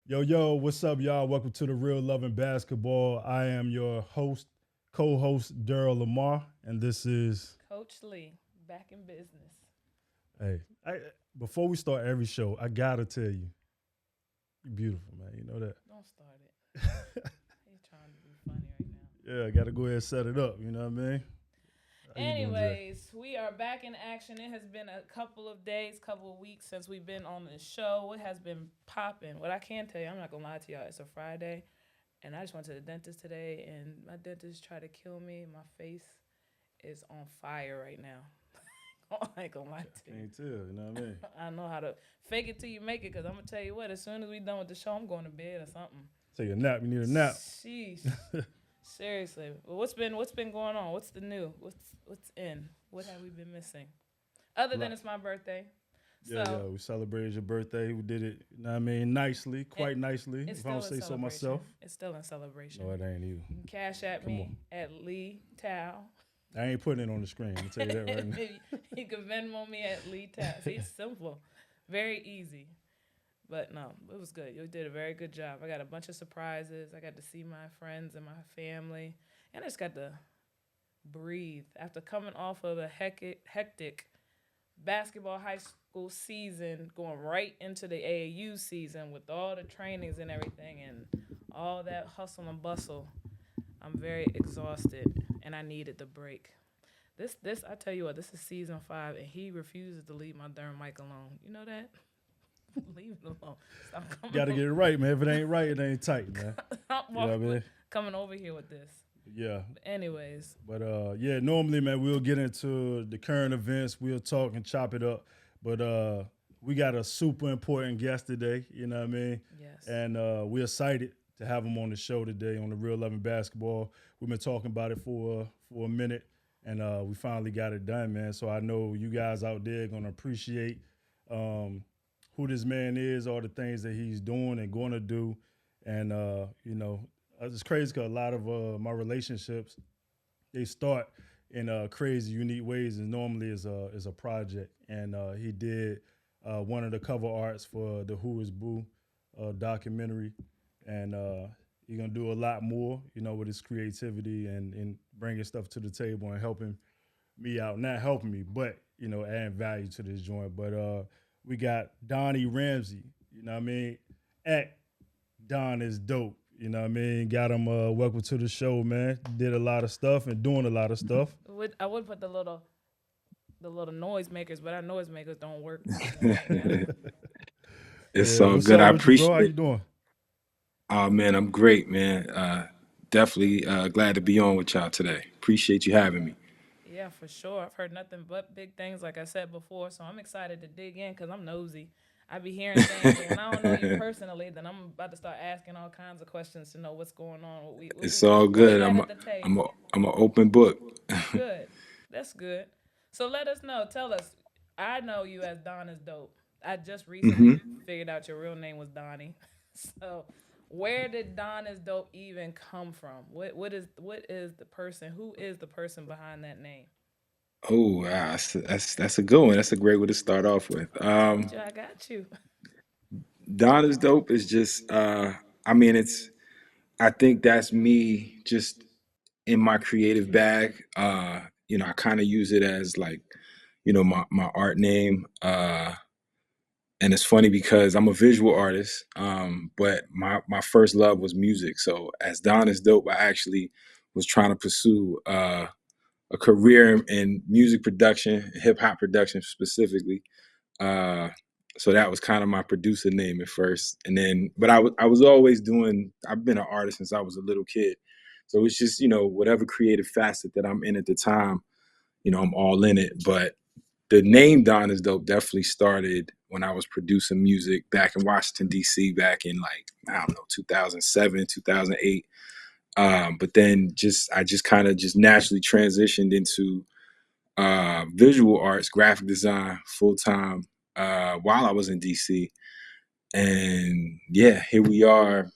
Yo, what's up, y'all? Welcome to the Real Loving Basketball. I am your co-host Daryl Lamar, and this is Coach Lee, back in business. hey. Before we start every show, I gotta tell you, you're beautiful, man. You know that. Don't start it. He's trying to be funny right now. Yeah, I gotta go ahead and set it up. You know what I mean? How you doing, Jay? Anyways, we are back in action. It has been a couple of days, couple of weeks since we've been on the show. What has been popping? What I can tell you, I'm not gonna lie to y'all. It's a Friday, and I just went to the dentist today, and my dentist tried to kill me. My face is on fire right now. I ain't gonna lie to you. Can't tell. You know what I mean? I know how to fake it till you make it. Cause I'm gonna tell you what. As soon as we done with the show, I'm going to bed or something. Take a nap. You need a nap. Sheesh. Seriously. Well, what's been going on? What's the new? What's in? What have we been missing? Other than it's my birthday. Yeah, So yeah. We celebrated your birthday. We did it. You know what I mean? Nicely, quite nicely. it's If I still don't in say so celebration. myself. It's still in celebration. No, it ain't either. You can cash at Come me on. at Lee Tao. I ain't putting it on the screen. I'll tell you that right now. You can Venmo me at Lee Tao. See, it's simple. Very easy. But no, it was good. You did a very good job. I got a bunch of surprises. I got to see my friends and my family. And I just got to breathe after coming off of a hectic basketball high school season, going right into the AAU season with all the trainings and everything and all that hustle and bustle. I'm very exhausted and I needed the break. This I tell you what, this is season 5 and he refuses to leave my darn mic alone. You know that? Leave it alone. Stop coming Gotta over. get it right, man. If it ain't right, it ain't tight, man. Stop You know what I mean? coming over here with this. Yeah. But anyways, But yeah, normally, man, we'll get into the current events. We'll talk and chop it up. But we got a super important guest today, you know what I mean? yes. And we're excited to have him on the show today on the Real Loving Basketball. We've been talking about it for a minute, and we finally got it done, man. So I know you guys out there are gonna appreciate who this man is, all the things that he's doing and going to do, and it's crazy because a lot of my relationships they start in crazy, unique ways, and normally is a project. And he did one of the cover arts for the Who Is Boo documentary, and he's gonna do a lot more, with his creativity and bringing stuff to the table and helping me out. Not helping me, but adding value to this joint. But we got Donnie Ramsey. You know what I mean? At Don is dope. You know what I mean? Got him welcome to the show, man. Did a lot of stuff and doing a lot of stuff. I would put the little noise makers, but our noise makers don't work. It's Yeah, so what's good. up I with you, bro? How appreciate you it. doing? Oh man, I'm great, man. Definitely glad to be on with y'all today. Appreciate you having me. Yeah, for sure. I've heard nothing but big things, like I said before. So I'm excited to dig in because I'm nosy. I be hearing things, and when I don't know you personally, then I'm about to start asking all kinds of questions to know what's going on. It's all What we good. got I'm at a, the I'm a, table. I'm an open book. Good. That's good. So let us know. Tell us. I know you as Donna's Dope. I just recently hmm figured out your real name was Donnie. So where did Donna's Dope even come from? What is the person? Who is the person behind that name? Oh, that's a good one. That's a great one to start off with. Told you I got you. Donna's dope is just. I mean, it's. I think that's me just in my creative bag. I kind of use it as like, my art name. And it's funny because I'm a visual artist, but my first love was music. So as Don is dope, I actually was trying to pursue a career in music production, hip hop production specifically. Uh, so that was kind of my producer name at first, and then but I was always doing. I've been an artist since I was a little kid, so it's just whatever creative facet that I'm in at the time, I'm all in it. But the name Don is dope definitely started when I was producing music back in Washington D.C. back in like I don't know 2007 2008. But then I just kind of just naturally transitioned into visual arts, graphic design full time while I was in DC. And yeah, here we are,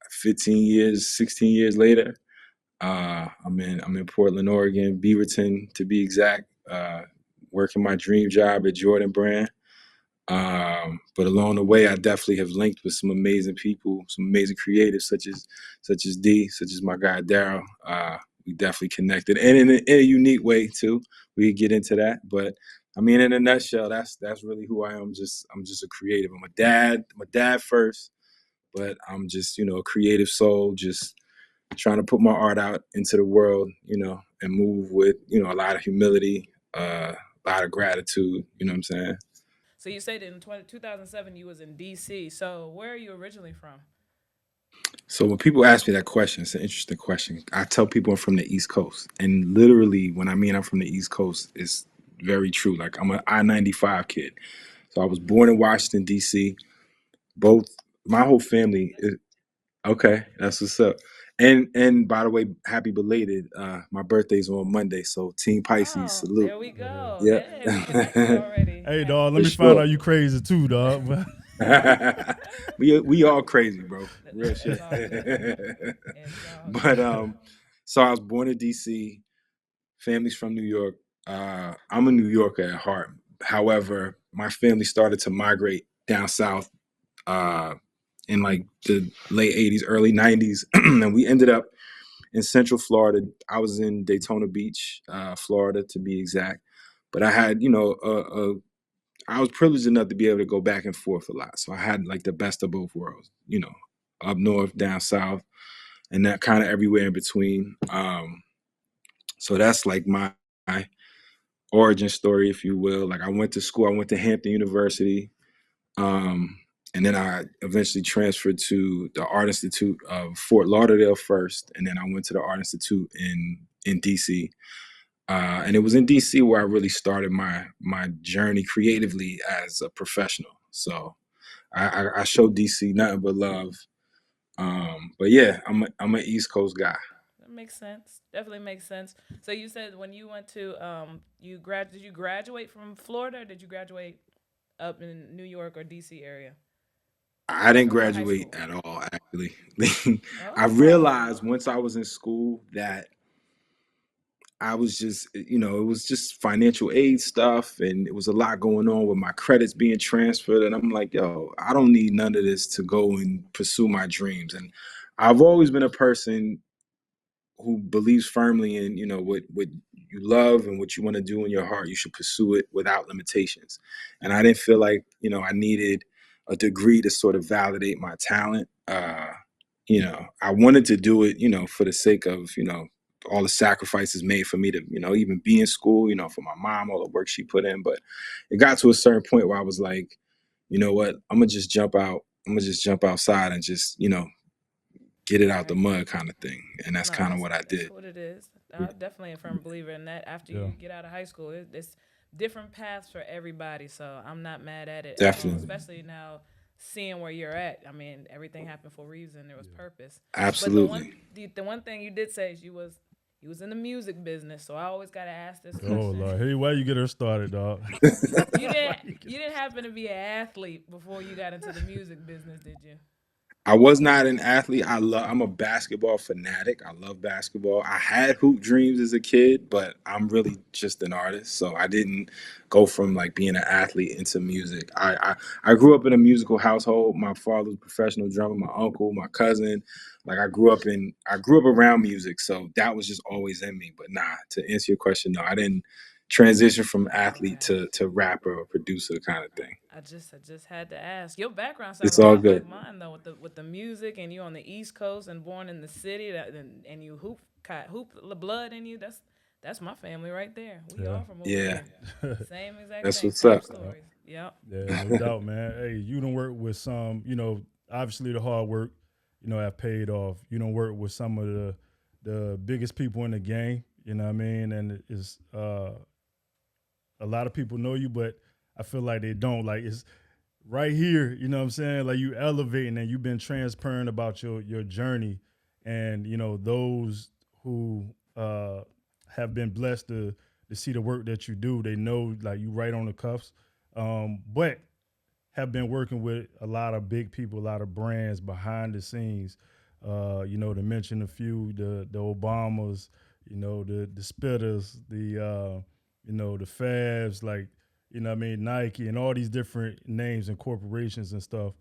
15 years, 16 years later. I'm in Portland, Oregon, Beaverton to be exact. Working my dream job at Jordan Brand. But along the way, I definitely have linked with some amazing people, some amazing creatives, such as D, such as my guy Daryl. We definitely connected, and in a unique way too. We could get into that, but I mean, in a nutshell, that's really who I am. I'm just a creative. I'm a dad. I'm a dad first, but I'm just a creative soul, just trying to put my art out into the world, and move with a lot of humility, a lot of gratitude. You know what I'm saying? So you said in 2007 you was in D.C. So where are you originally from? So when people ask me that question, it's an interesting question. I tell people I'm from the East Coast, and literally, when I mean I'm from the East Coast, it's very true. Like I'm an I-95 kid, so I was born in Washington D.C. Both my whole family is okay. That's what's up. And by the way, happy belated. My birthday's on Monday, so Team Pisces, Oh, salute. there we Oh, yeah. go. Yep, Hey, we connected already. Hey, Happy dog, let for me find sure. out you crazy too, dog. we all crazy, bro. Real It's shit. all good. It's all But good. so I was born in DC. Family's from New York. I'm a New Yorker at heart. However, my family started to migrate down south uh, in like the late '80s, early '90s, and we ended up in Central Florida. I was in Daytona Beach, Florida, to be exact. But I had, I was privileged enough to be able to go back and forth a lot. So I had like the best of both worlds, up north, down south, and that kind of everywhere in between. So that's like my origin story, if you will. Like I went to school, I went to Hampton University, um, and then I eventually transferred to the Art Institute of Fort Lauderdale first, and then I went to the Art Institute in DC. And it was in DC where I really started my journey creatively as a professional. So I show DC nothing but love. But yeah, I'm an East Coast guy. That makes sense. Definitely makes sense. So you said when you went to did you graduate from Florida or did you graduate up in New York or DC area I didn't for high graduate school? at all, actually. I Oh. realized once I was in school that I was just, it was just financial aid stuff, and it was a lot going on with my credits being transferred. And I'm like, yo, I don't need none of this to go and pursue my dreams. And I've always been a person who believes firmly in what you love and what you want to do in your heart. You should pursue it without limitations. And I didn't feel like I needed a degree to sort of validate my talent. I wanted to do it for the sake of all the sacrifices made for me to even be in school, for my mom, all the work she put in. But it got to a certain point where I was like, you know what, I'm gonna just jump out. I'm gonna just jump outside and just get it out the Right. mud kind of thing. And that's No, kind of what I that's did. what it is. I'm definitely a firm believer in that. After Yeah. you get out of high school, it's different paths for everybody. So I'm not mad at it at all. Definitely. Especially now, seeing where you're at. I mean, everything happened for a reason. There was purpose. But Absolutely. the one thing you did say is you was in the music business. So I always gotta ask this Oh question. Lord, hey, why you get her started, dog? Why you get You didn't happen to be an athlete before you got into the music business, did you? I was not an athlete. I'm a basketball fanatic. I love basketball. I had hoop dreams as a kid, but I'm really just an artist. So I didn't go from like being an athlete into music. I grew up in a musical household. My father was a professional drummer, my uncle, my cousin. Like I grew up around music. So that was just always in me. But nah, to answer your question, no, I didn't transition from athlete Okay. to rapper or producer kind of thing. I just had to ask. Your background sound It's a all lot like good. mine though, with the music, and you on the East Coast and born in the city, and you hoop the blood in you. That's my family right there. We Yeah. all from over Yeah, there. Same exact that's thing. what's Same up. Yeah. stories. Yep. Yeah, no doubt, man. Hey, you don't work with some, obviously the hard work, have paid off. You don't work with some of the biggest people in the game, you know what I mean? And it's a lot of people know you, but I feel like they don't. Like it's right here, you know what I'm saying? Like you elevating and you've been transparent about your journey, and those who have been blessed to see the work that you do, they know like you right on the cuffs, but have been working with a lot of big people, a lot of brands behind the scenes. To mention a few, the Obamas, the Spitters, the Fabs, like you know what I mean, Nike and all these different names and corporations and stuff.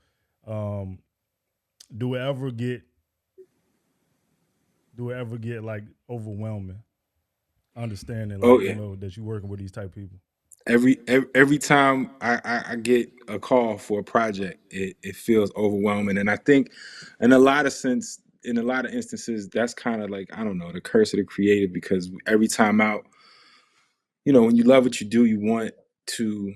Um, do it ever get like overwhelming? Understanding Oh like, yeah. that you're working with these type of people. Every time I get a call for a project, it feels overwhelming. And I think in a lot of instances, that's kind of like, I don't know, the curse of the creative, because every time out, when you love what you do, you want to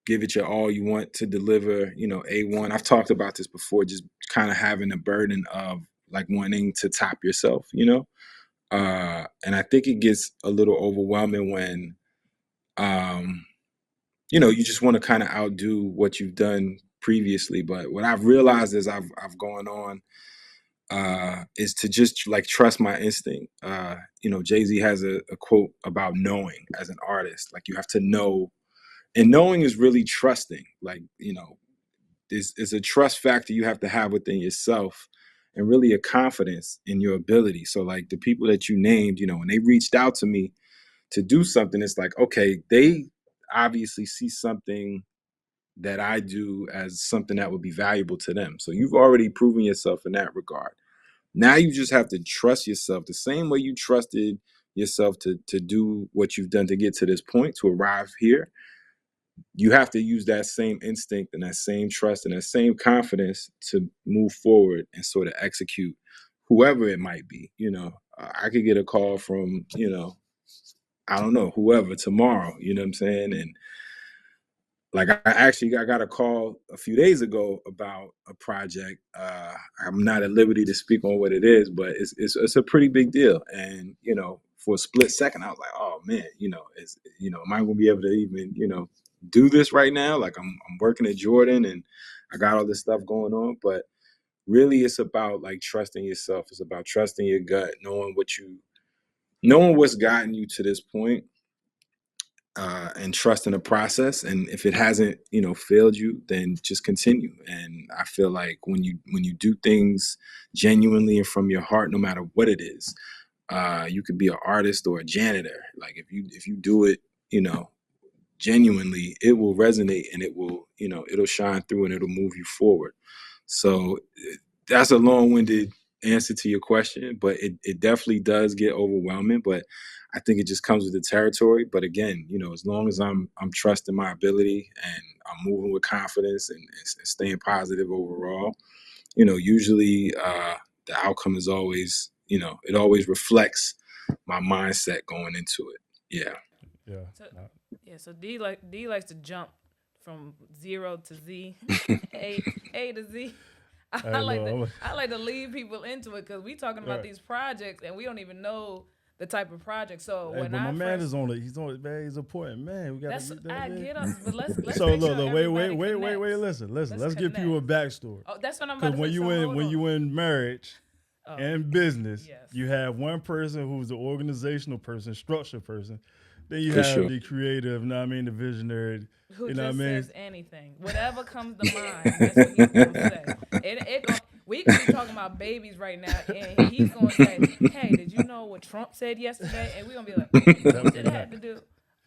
give it your all. You want to deliver, A1. I've talked about this before, just kind of having the burden of like wanting to top yourself. And I think it gets a little overwhelming when, um, you just want to kind of outdo what you've done previously. But what I've realized as I've gone on, is to just like trust my instinct. Jay-Z has a quote about knowing as an artist. Like, you have to know, and knowing is really trusting. Like, there's a trust factor you have to have within yourself, and really a confidence in your ability. So like the people that you named, when they reached out to me to do something, it's like, okay, they obviously see something that I do as something that would be valuable to them. So you've already proven yourself in that regard. Now you just have to trust yourself the same way you trusted yourself to do what you've done to get to this point, to arrive here. You have to use that same instinct and that same trust and that same confidence to move forward and sort of execute whoever it might be. I could get a call from, I don't know, whoever tomorrow, you know what I'm saying? And like, I got a call a few days ago about a project. I'm not at liberty to speak on what it is, but it's a pretty big deal. And for a split second, I was like, oh man, am I going to be able to even do this right now? Like, I'm working at Jordan and I got all this stuff going on, but really it's about like trusting yourself. It's about trusting your gut, knowing what's gotten you to this point, and trust in the process. And if it hasn't, failed you, then just continue. And I feel like when you do things genuinely and from your heart, no matter what it is, you could be an artist or a janitor. Like, if you do it, genuinely, it will resonate, and it'll shine through, and it'll move you forward. So that's a long-winded answer to your question, but it definitely does get overwhelming. But I think it just comes with the territory. But again, as long as I'm trusting my ability and I'm moving with confidence and staying positive overall, usually the outcome is always, it always reflects my mindset going into it. Yeah. Yeah. So yeah, so D likes to jump from zero to Z, A to Z. I Hey, like to look, I like to lead people into it because we talking about right. these projects and we don't even know the type of project. So Hey, when but my I man first is on it. He's on it, man. He's important, man. We gotta that's get that, I man. get us, but let's So make look, sure look, wait, everybody connects. listen. Let's Let's give people a connect. backstory. Oh, that's what I'm about Because to say. So hold when on. you in marriage Oh, and business, yes. you have one person who's the organizational person, structure person. Then you For have sure. the creative, the visionary, Who you know what I just mean? says anything, whatever comes to mind. That's what he's gonna say. We could be talking about babies right now, and he's gonna say, "Hey, did you know what Trump said yesterday?" And we're gonna be like, "What did Definitely that not. have to do?"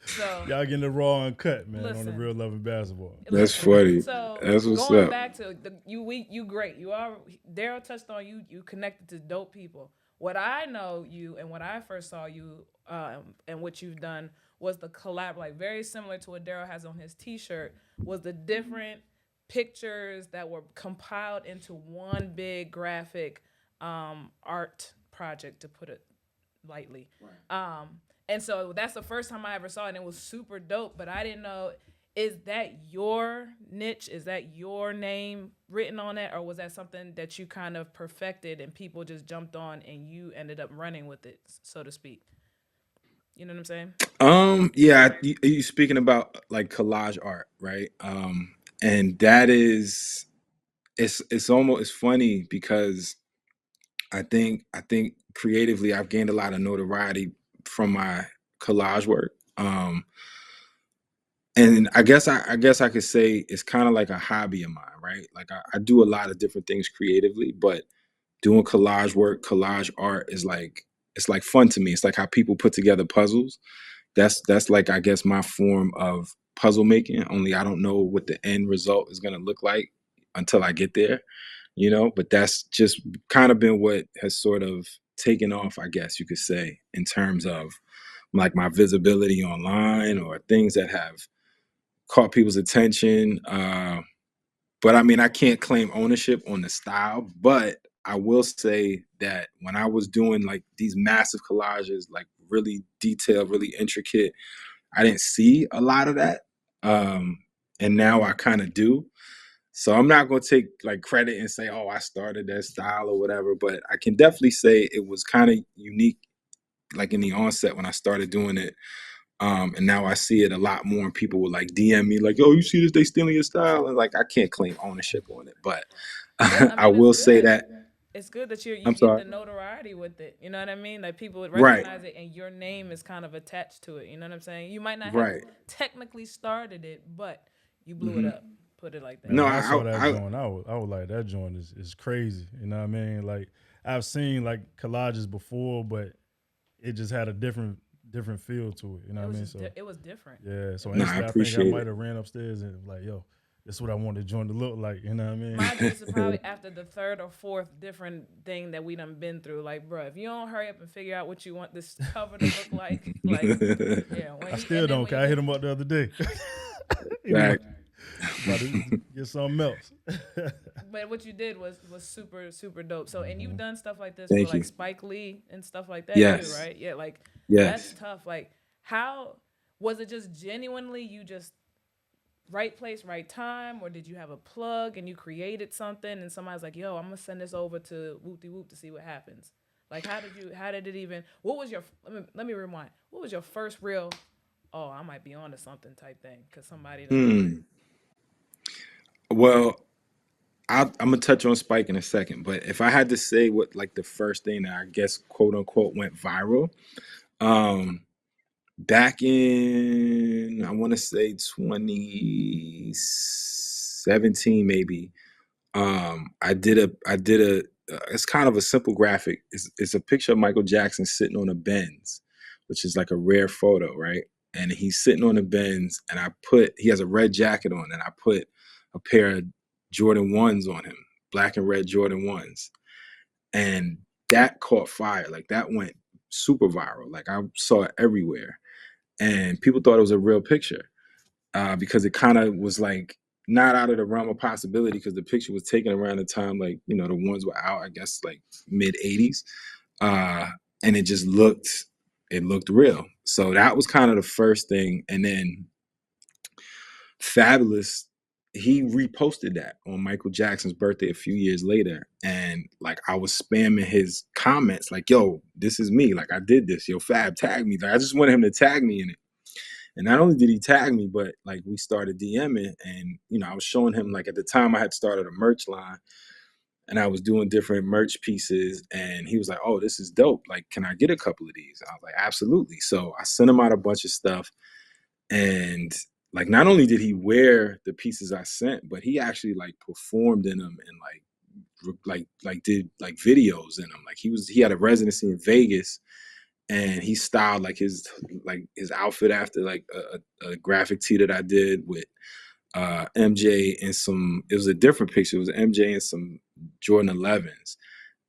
So Y'all getting the raw uncut, man, on the listen, real loving basketball. That's listen. funny. So That's what's going up. back to you great. You are Daryl touched on you. You connected to dope people. What I know you and what I first saw you and what you've done was the collab, like very similar to what Daryl has on his T-shirt. Was the different pictures that were compiled into one big graphic art project, to put it lightly. And so that's the first time I ever saw it, and it was super dope. But I didn't know, is that your niche? Is that your name written on it, or was that something that you kind of perfected and people just jumped on and you ended up running with it, so to speak? You know what I'm saying? Yeah, you speaking about like collage art, right? And that is, it's funny because I think creatively I've gained a lot of notoriety from my collage work. And I guess I could say it's kind of like a hobby of mine, right? Like, I do a lot of different things creatively, but doing collage work, collage art is like, it's like fun to me. It's like how people put together puzzles. That's like, I guess, my form of puzzle making. Only I don't know what the end result is going to look like until I get there, you know. But that's just kind of been what has sort of taken off, I guess you could say, in terms of like my visibility online or things that have caught people's attention. But I mean, I can't claim ownership on the style, but I will say that when I was doing like these massive collages, like really detailed, really intricate, I didn't see a lot of that. Um, and now I kind of do. So I'm not going to take like credit and say, oh, I started that style or whatever, but I can definitely say it was kind of unique, like in the onset when I started doing it. And now I see it a lot more, and people will like DM me like, "Oh, you see this? They stealing your style." And like, I can't claim ownership on it, but Well, I I mean, it's will say good. that. It's good that you I'm get sorry. the notoriety with it. You know what I mean? Like people would Right, recognize it, and your name is kind of attached to it. You know what I'm saying? You might not have right. technically started it, but you blew it Hmm. up. Put it like Man, that. No, when I saw that I joint, I was like, that joint is crazy. You know what I mean? Like I've seen like collages before, but it just had a different feel to it. You know It what I was mean? just So it was different. yeah. It So was no, I instantly, I different. think I appreciate might it. have ran upstairs and like, yo, this is what I want the joint to look like. You know what I mean? Mind you, this is probably after the third or fourth different thing that we done been through. Like, bro, if you don't hurry up and figure out what you want this cover to look like, yeah, when I he still and then don't when care. you I hit get him up the other day. He was Back. about to get something else. but what you did was super dope. So and you've Mhm. done stuff like this for Thank like you. Spike Lee and stuff like that too, Yes, right? Yeah, like that's yes. tough. Like how was it just genuinely you just right place, right time, or did you have a plug and you created something and somebody's like, yo, I'm gonna send this over to Whoop Whoop to see what happens? Like how did it even what was your let me rewind. What was your first real oh, I might be on to something type thing because somebody done did it. Hmm. Well, I'm gonna touch on Spike in a second, but if I had to say what like the first thing that I guess quote unquote went viral, um, back in I want to say 2017 maybe. I did a it's kind of a simple graphic. It's a picture of Michael Jackson sitting on a Benz, which is like a rare photo, right? And he's sitting on a Benz, and he has a red jacket on, and I put a pair of Jordan ones on him, black and red Jordan ones, and that caught fire. Like that went super viral. Like I saw it everywhere, and people thought it was a real picture because it kind of was like not out of the realm of possibility because the picture was taken around the time like the ones were out, I guess like mid 80s, uh, and it looked real. So that was kind of the first thing, and then Fabulous, he reposted that on Michael Jackson's birthday a few years later, and like I was spamming his comments like, "Yo, this is me. Like I did this. Yo, Fab, tag me." Like I just wanted him to tag me in it. And not only did he tag me, but like we started DMing, and I was showing him like at the time I had started a merch line, and I was doing different merch pieces, and he was like, "Oh, this is dope. Like, can I get a couple of these?" I was like, "Absolutely." So I sent him out a bunch of stuff, and like not only did he wear the pieces I sent, but he actually like performed in them and like did like videos in them. Like he had a residency in Vegas, and he styled like his outfit after like a graphic tee that I did with MJ and some. It was a different picture. It was MJ and some Jordan 11s,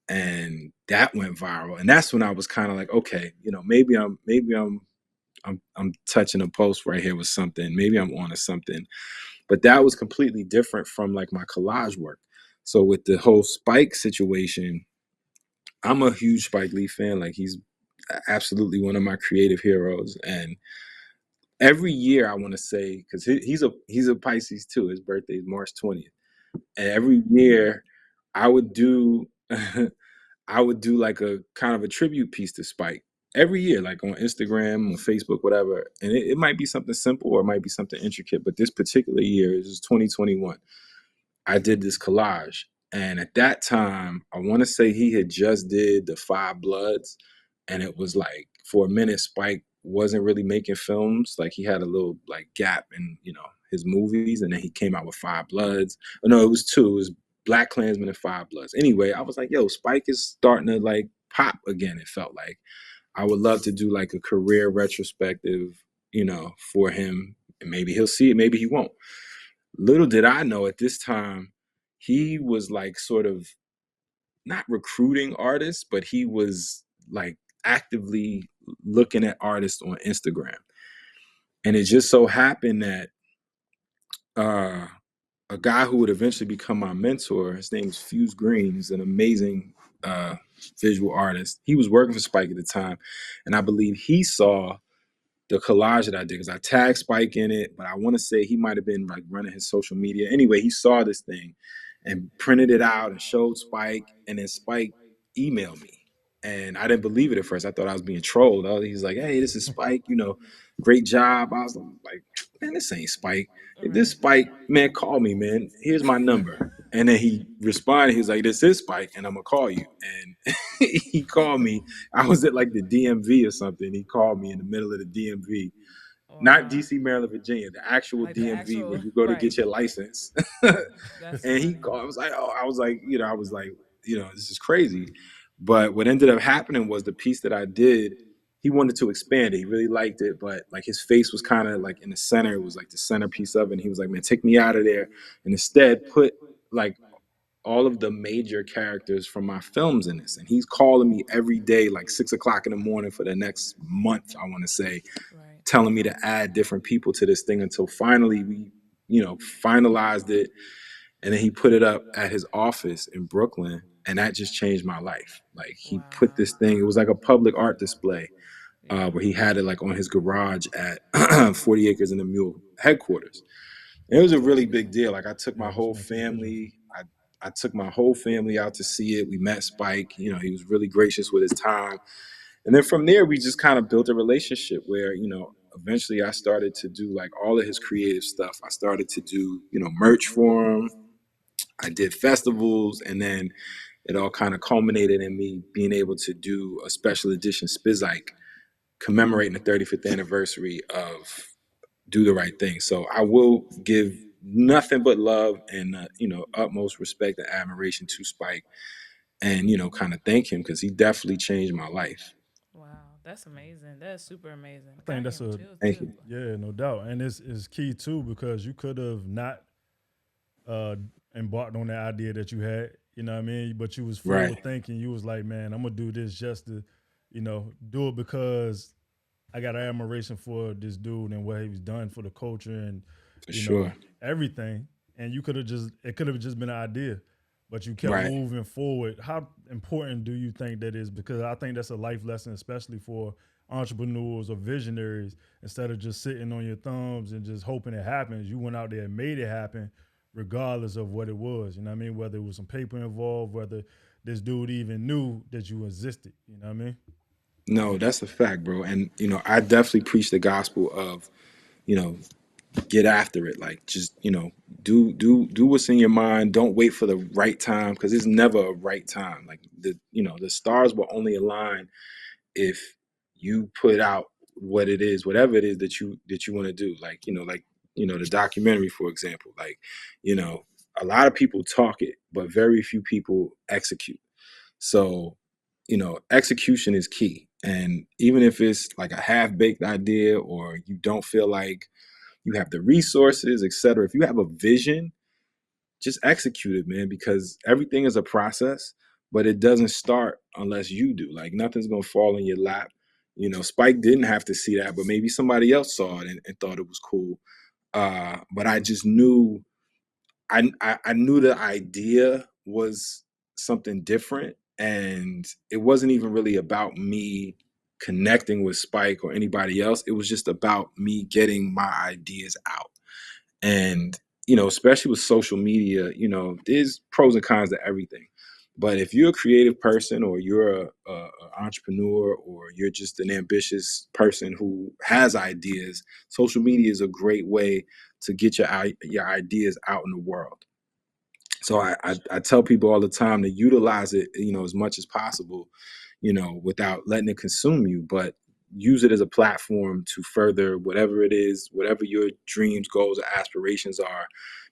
and that went viral. And that's when I was kind of like, okay, maybe I'm touching a post right here with something. Maybe I'm on to something. But that was completely different from like my collage work. So with the whole Spike situation, I'm a huge Spike Lee fan. Like he's absolutely one of my creative heroes. And every year I want to say, because he's a Pisces too. His birthday is March 20th. And every year I would do I would do like a kind of a tribute piece to Spike every year, like on Instagram, on Facebook, whatever. And it might be something simple or it might be something intricate. But this particular year, this is 2021. I did this collage. And at that time, I want to say he had just did the Five Bloods. And it was like for a minute, Spike wasn't really making films. Like he had a little like gap in, his movies. And then he came out with Five Bloods. Oh, no, it was two. It was Black Klansman and Five Bloods. Anyway, I was like, yo, Spike is starting to like pop again. It felt like I would love to do like a career retrospective, for him and maybe he'll see it, maybe he won't. Little did I know at this time, he was like sort of not recruiting artists, but he was like actively looking at artists on Instagram. And it just so happened that uh, a guy who would eventually become my mentor, his name is Fuse Green. He's an amazing uh, visual artist. He was working for Spike at the time. And I believe he saw the collage that I did because I tagged Spike in it, but I want to say he might have been like running his social media. Anyway, he saw this thing and printed it out and showed Spike, and then Spike emailed me. And I didn't believe it at first. I thought I was being trolled. He's like, "Hey, this is Spike. Great job." I was like, "Man, this ain't Spike. If this Right. Spike, man, call me, man. Here's my number." And then he responded. He was like, "This is Spike, and I'm gonna call you." And he called me. I was at like the DMV or something. He called me in the middle of the DMV, not Wow. DC, Maryland, Virginia, the actual Like the DMV where actual you go to right. get your license. That's And he funny. called. I was like, this is crazy. But what ended up happening was the piece that I did, he wanted to expand it. He really liked it, but like his face was kind of like in the center. It was like the centerpiece of it. And he was like, "Man, take me out of there and instead put like all of the major characters from my films in this." And he's calling me every day, like 6 o'clock in the morning for the next month, I want to say, Right. telling me to add different people to this thing until finally we, finalized it. And then he put it up at his office in Brooklyn. And that just changed my life. Like he put Wow. this thing, it was like a public art display Yeah. where he had it like on his garage at 40 Acres in the Mule headquarters. And it was a That's really big amazing. deal. Like I took Yeah, my let's whole want to see the picture. family. I took my whole family out to see it. We met Spike. He was really gracious with his time. And then from there, we just kind of built a relationship where, eventually I started to do like all of his creative stuff. I started to do, merch for him. I did festivals, and then it all kind of culminated in me being able to do a special edition Spizike commemorating the 35th anniversary of Do the Right Thing. So I will give nothing but love and utmost respect and admiration to Spike, and kind of thank him because he definitely changed my life. Wow. That's amazing. That's super amazing. I think Got that's him a chills Thank too. you. yeah, no doubt, and it's key too because you could have not uh embarked on the idea that you had, you know what I mean? But you was Right, forward thinking. You was like, man, I'm gonna do this just to, do it because I got admiration for this dude and what he's done for the culture and, for you know, sure. everything. And you could have just it could have just been an idea, but you kept Right. moving forward. How important do you think that is? Because I think that's a life lesson, especially for entrepreneurs or visionaries. Instead of just sitting on your thumbs and just hoping it happens, you went out there and made it happen, regardless of what it was. You know what I mean? Whether it was some paper involved, whether this dude even knew that you existed. You know what I mean? No, that's a fact, bro. And I definitely preach the gospel of, you know, get after it. Like just, do what's in your mind. Don't wait for the right time because there's never a right time. Like the stars will only align if you put out what it is, whatever it is that you want to do. Like the documentary, for example. Like, you know, a lot of people talk it, but very few people execute. So, execution is key. And even if it's like a half-baked idea or you don't feel like you have the resources, etc. If you have a vision, just execute it, man, because everything is a process, but it doesn't start unless you do. Like nothing's gonna fall in your lap. Spike didn't have to see that, but maybe somebody else saw it and thought it was cool. But I just knew I knew the idea was something different, and it wasn't even really about me connecting with Spike or anybody else. It was just about me getting my ideas out. And especially with social media, there's pros and cons to everything. But if you're a creative person or you're a entrepreneur or you're just an ambitious person who has ideas, social media is a great way to get your ideas out in the world. So I tell people all the time to utilize it, as much as possible, without letting it consume you, but use it as a platform to further whatever it is, whatever your dreams, goals, or aspirations are,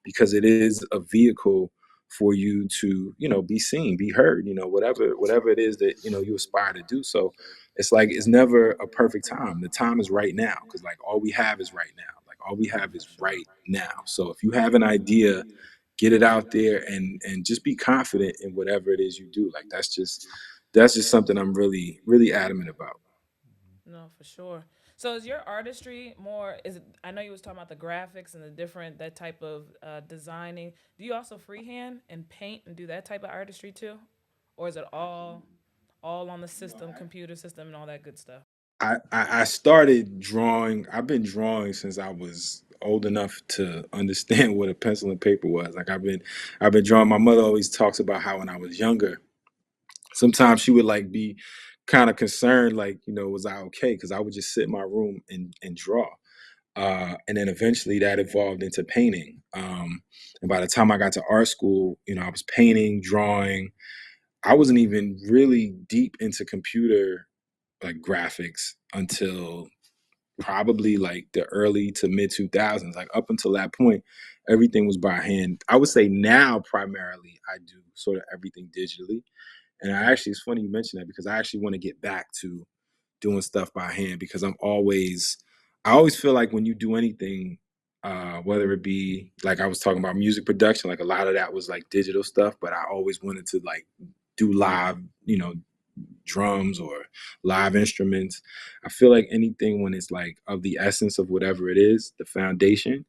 because it is a vehicle for you to, be seen, be heard, whatever it is that, you aspire to do. So it's like it's never a perfect time. The time is right now because like all we have is right now. Like all we have For is sure. right now. So if you have an idea, get it out there and just be confident in whatever it is you do. Like that's just something I'm really, really adamant about. No, for sure. So is your artistry more? Is it? I know you was talking about the graphics and the different that type of designing. Do you also freehand and paint and do that type of artistry too, or is it all on the system, computer system, and all that good stuff? I started drawing. I've been drawing since I was old enough to understand what a pencil and paper was. Like I've been drawing. My mother always talks about how when I was younger, sometimes she would like be kind of concerned, like, was I okay? Because I would just sit in my room and draw. And then eventually that evolved into painting. And by the time I got to art school, I was painting, drawing. I wasn't even really deep into computer like graphics until probably like the early to mid 2000s. Like up until that point, everything was by hand. I would say now primarily I do sort of everything digitally. And it's funny you mentioned that because I actually want to get back to doing stuff by hand because I always feel like when you do anything, whether it be like I was talking about music production, like a lot of that was like digital stuff, but I always wanted to like do live, drums or live instruments. I feel like anything when it's like of the essence of whatever it is, the foundation,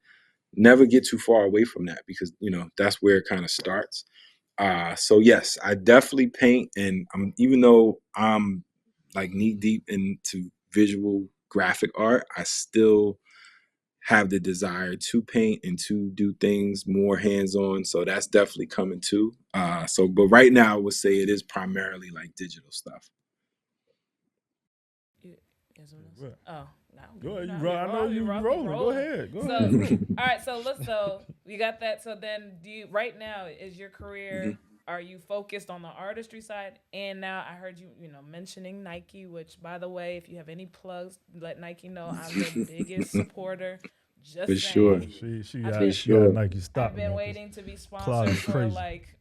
never get too far away from that because that's where it kind of starts. So yes, I definitely paint, and even though I'm like knee deep into visual graphic art, I still have the desire to paint and to do things more hands on. So that's definitely coming too. But right now I would say it is primarily like digital stuff. You, is someone else? What? Oh, no, Go you ahead. know You how roll. we I roll. know We you roll. We rolling. Go rolling. ahead. Go So, ahead. Go ahead. all right. So let's. So we got that. So then, do you right now is your Mhm. career? Are you focused on the artistry side? And now I heard you, mentioning Nike. Which, by the way, if you have any plugs, let Nike know I'm their biggest supporter. For Just sure. saying. She I've For been she got sure. Nike I've stock, been man, because waiting to be Cloud sponsored is for crazy. like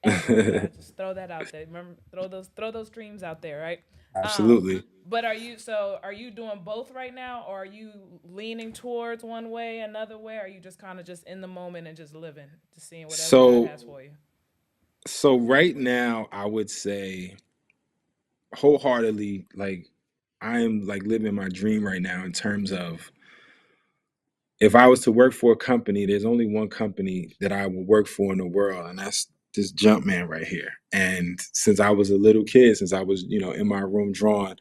ever. I just throw that out there. Remember, throw those dreams out there, right? Um, Absolutely. but are you doing both right now, or are you leaning towards one way, another way? Or are you just kind of just in the moment and just living, just seeing whatever God So has for you? so right now I would say wholeheartedly, like I am like living my dream right now in terms of if I was to work for a company, there's only one company that I will work for in the world, and that's this jump man right here. And since I was a little kid, since I was, in my room drawing,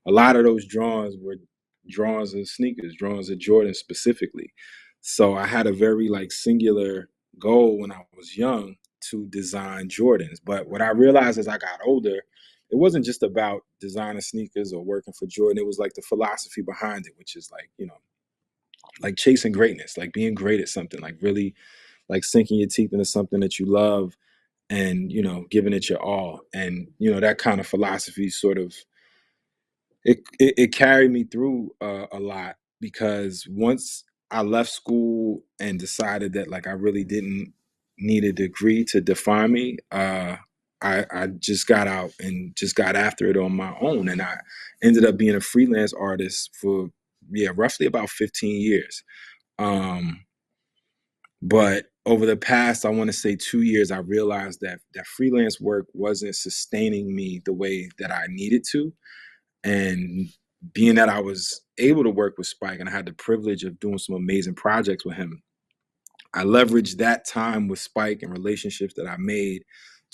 a lot of those drawings were drawings of sneakers, drawings of Jordan specifically. So I had a very like singular goal when I was young to design Jordans. But what I realized as I got older, it wasn't just about designing sneakers or working for Jordan. It was like the philosophy behind it, which is like chasing greatness, like being great at something, like really like sinking your teeth into something that you love and, giving it your all. And, that kind of philosophy sort of it carried me through a lot because once I left school and decided that like I really didn't need a degree to define me, I just got out and just got after it on my own, and I ended up being a freelance artist for roughly about 15 years. Um, but over the past, I want to say 2 years, I realized that freelance work wasn't sustaining me the way that I needed to. And being that I was able to work with Spike and I had the privilege of doing some amazing projects with him, I leveraged that time with Spike and relationships that I made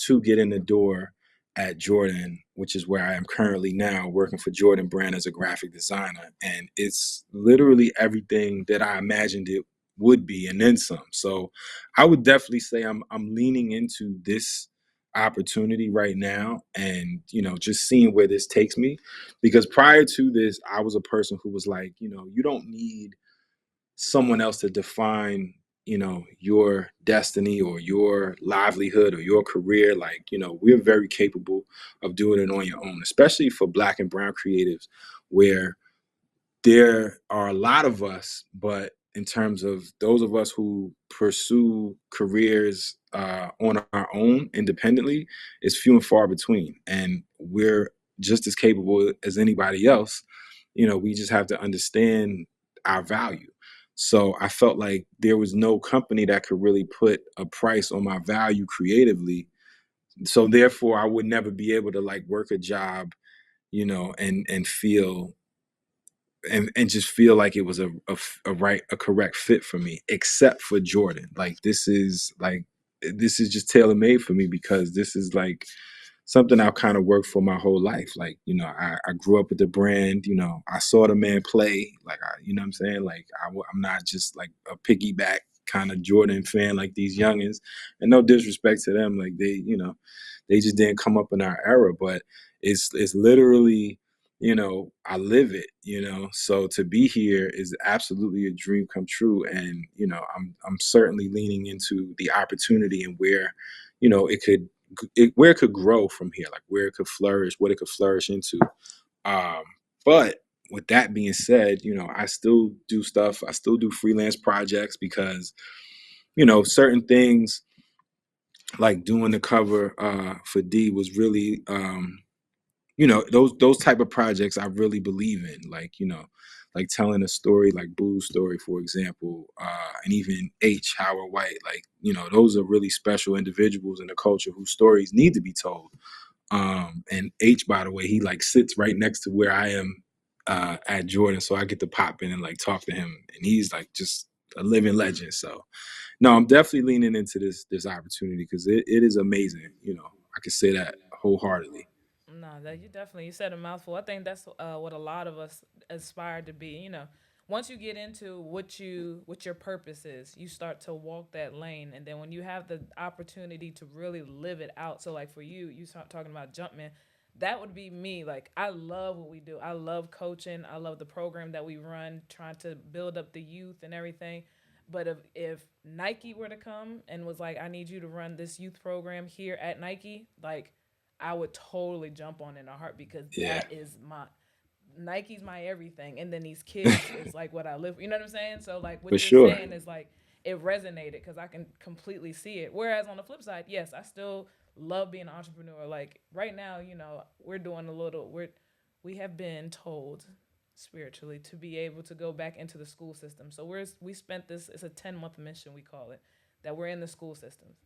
to get in the door at Jordan, which is where I am currently now working for Jordan Brand as a graphic designer. And it's literally everything that I imagined it would be and then some. So I would definitely say I'm leaning into this opportunity right now and just seeing where this takes me, because prior to this I was a person who was like, you don't need someone else to define your destiny or your livelihood or your career. Like, we're very capable of doing it on your own, especially for Black and brown creatives, where there are a lot of us, but in terms of those of us who pursue careers on our own independently, it's few and far between, and we're just as capable as anybody else. We just have to understand our value. So I felt like there was no company that could really put a price on my value creatively. So therefore I would never be able to like work a job, and feel and just feel like it was a correct fit for me, except for Jordan. This is just tailor made for me, because this is like something I've kind of worked for my whole life. Like, I grew up with the brand, I saw the man play. Like, you know what I'm saying? Like, I'm not just like a piggyback kind of Jordan fan like these youngins. And no disrespect to them. Like, they just didn't come up in our era, but it's literally, I live it, so to be here is absolutely a dream come true. And, I'm certainly leaning into the opportunity and where, where it could grow from here, like where it could flourish, what it could flourish into. Um, but with that being said, I still do stuff. I still do freelance projects because, certain things like doing the cover for D was really, those type of projects I really believe in. Like, like telling a story, like Boo's story, for example, and even H, Howard White. Like, those are really special individuals in the culture whose stories need to be told. And H, by the way, he like sits right next to where I am at Jordan, so I get to pop in and like talk to him, and he's like just a living legend. So no, I'm definitely leaning into this opportunity because it is amazing. I can say that wholeheartedly. No, that you said a mouthful. I think that's what a lot of us aspire to be. Once you get into what your purpose is, you start to walk that lane, and then when you have the opportunity to really live it out. So like for you, you start talking about Jumpman. That would be me. Like I love what we do. I love coaching. I love the program that we run, trying to build up the youth and everything. But if Nike were to come and was like, I need you to run this youth program here at Nike, like I would totally jump on in a heart because Yeah, that is my Nike's my everything, and then these kids is like what I live. You know what I'm saying? So like for what you're sure. saying is like it resonated because I can completely see it. Whereas on the flip side, yes, I still love being an entrepreneur. Like right now, we're doing a little. We have been told spiritually to be able to go back into the school system. So we spent this. It's a 10-month mission we call it that we're in the school systems.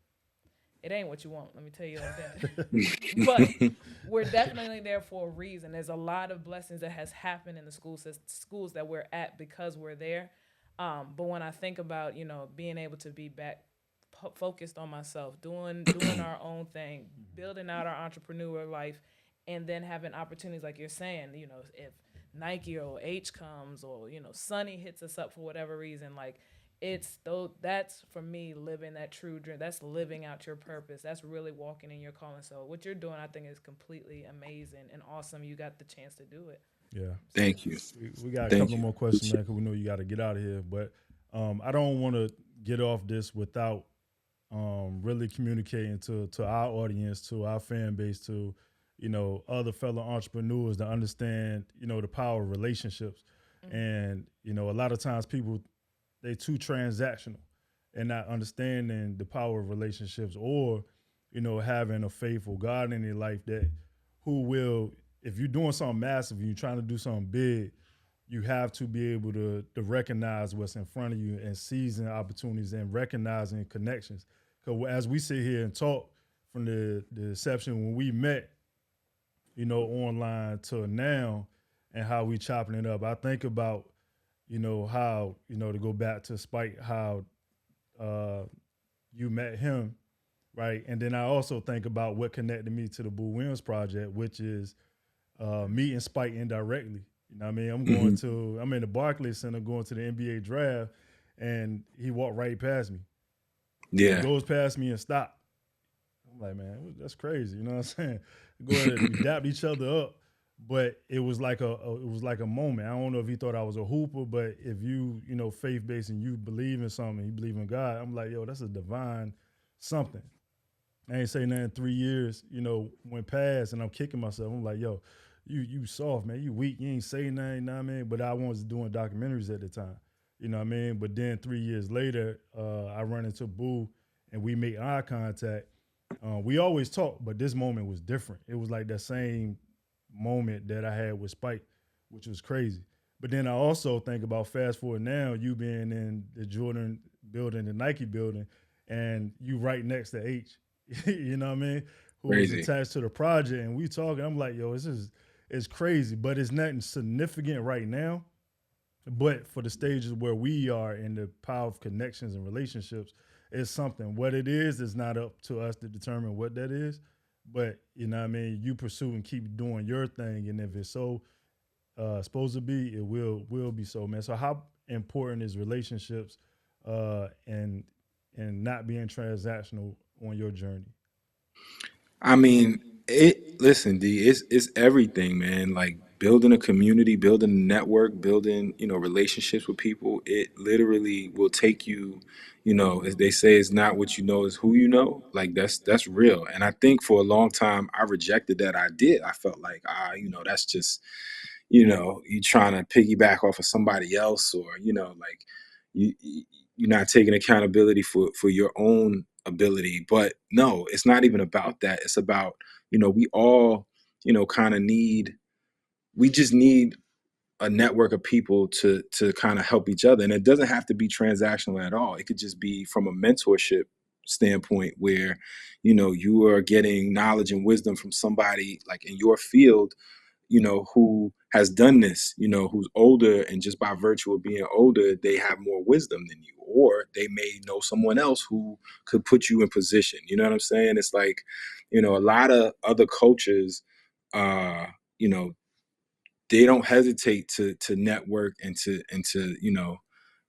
It ain't what you want. Let me tell you like that. But we're definitely there for a reason. There's a lot of blessings that has happened in the schools that we're at because we're there. But when I think about being able to be back focused on myself, doing our own thing, building out our entrepreneur life, and then having opportunities like you're saying, if Nike or H comes or Sunny hits us up for whatever reason, like it's though that's for me living that true dream. That's living out your purpose. That's really walking in your calling. So what you're doing, I think, is completely amazing and awesome. You got the chance to do it. Yeah. So Thank you. We got a Thank couple of you. more questions, man, because we know you got to get out of here. But I don't want to get off this without really communicating to our audience, to our fan base, to other fellow entrepreneurs to understand the power of relationships. And a lot of times people they too transactional and not understanding the power of relationships, or having a faithful God in your life that who will, if you're doing something massive and you're trying to do something big, you have to be able to recognize what's in front of you and seizing opportunities and recognizing connections. Because as we sit here and talk from the inception when we met, online to now, and how we chopping it up, I think about how to go back to Spike, how uh, you met him, right? And then I also think about what connected me to the Boo Williams project, which is meeting Spike indirectly. You know what I mean? Hmm. I'm in the Barclays Center going to the NBA draft, and he walked right past me. He Yeah. goes past me and stop. I'm like, man, that's crazy. You know what I'm saying? Go ahead, we dapped each other up, but it was like a moment. I don't know if he thought I was a hooper, but if faith based and you believe in something, you believe in God, I'm like, yo, that's a divine something. I ain't say nothing 3 years, went past, and I'm kicking myself. I'm like, yo, you soft, man. You weak. You ain't say nothing, you know what I mean? But I was doing documentaries at the time, you know what I mean? But then 3 years later, I run into Boo, and we make eye contact. We always talk, but this moment was different. It was like that same moment that I had with Spike, which was crazy. But then I also think about fast forward now, you being in the Jordan building, the Nike building, and you right next to H. You know what I mean? Who was Crazy. attached to the project, and we talking. I'm like, yo, this is it's crazy, but it's nothing significant right now. But for the stages where we are in the power of connections and relationships, it's something. What it is not up to us to determine what that is. But you know what I mean? You pursue and keep doing your thing. And if it's so supposed to be, it will be so, man. So how important is relationships and not being transactional on your journey? I mean, it listen, D, it's everything, man. Like building a community, building a network, building, relationships with people, it literally will take you, as they say, it's not what you know, it's who you know. Like that's real. And I think for a long time I rejected that idea. I felt like, that's just you trying to piggyback off of somebody else, or like you're not taking accountability for your own ability. But no, it's not even about that. It's about, we all, kind of we just need a network of people to kind of help each other. And it doesn't have to be transactional at all. It could just be from a mentorship standpoint where, you are getting knowledge and wisdom from somebody like in your field, who has done this, who's older, and just by virtue of being older, they have more wisdom than you, or they may know someone else who could put you in position. You know what I'm saying? It's like, a lot of other coaches, uh, you know, they don't hesitate to network and to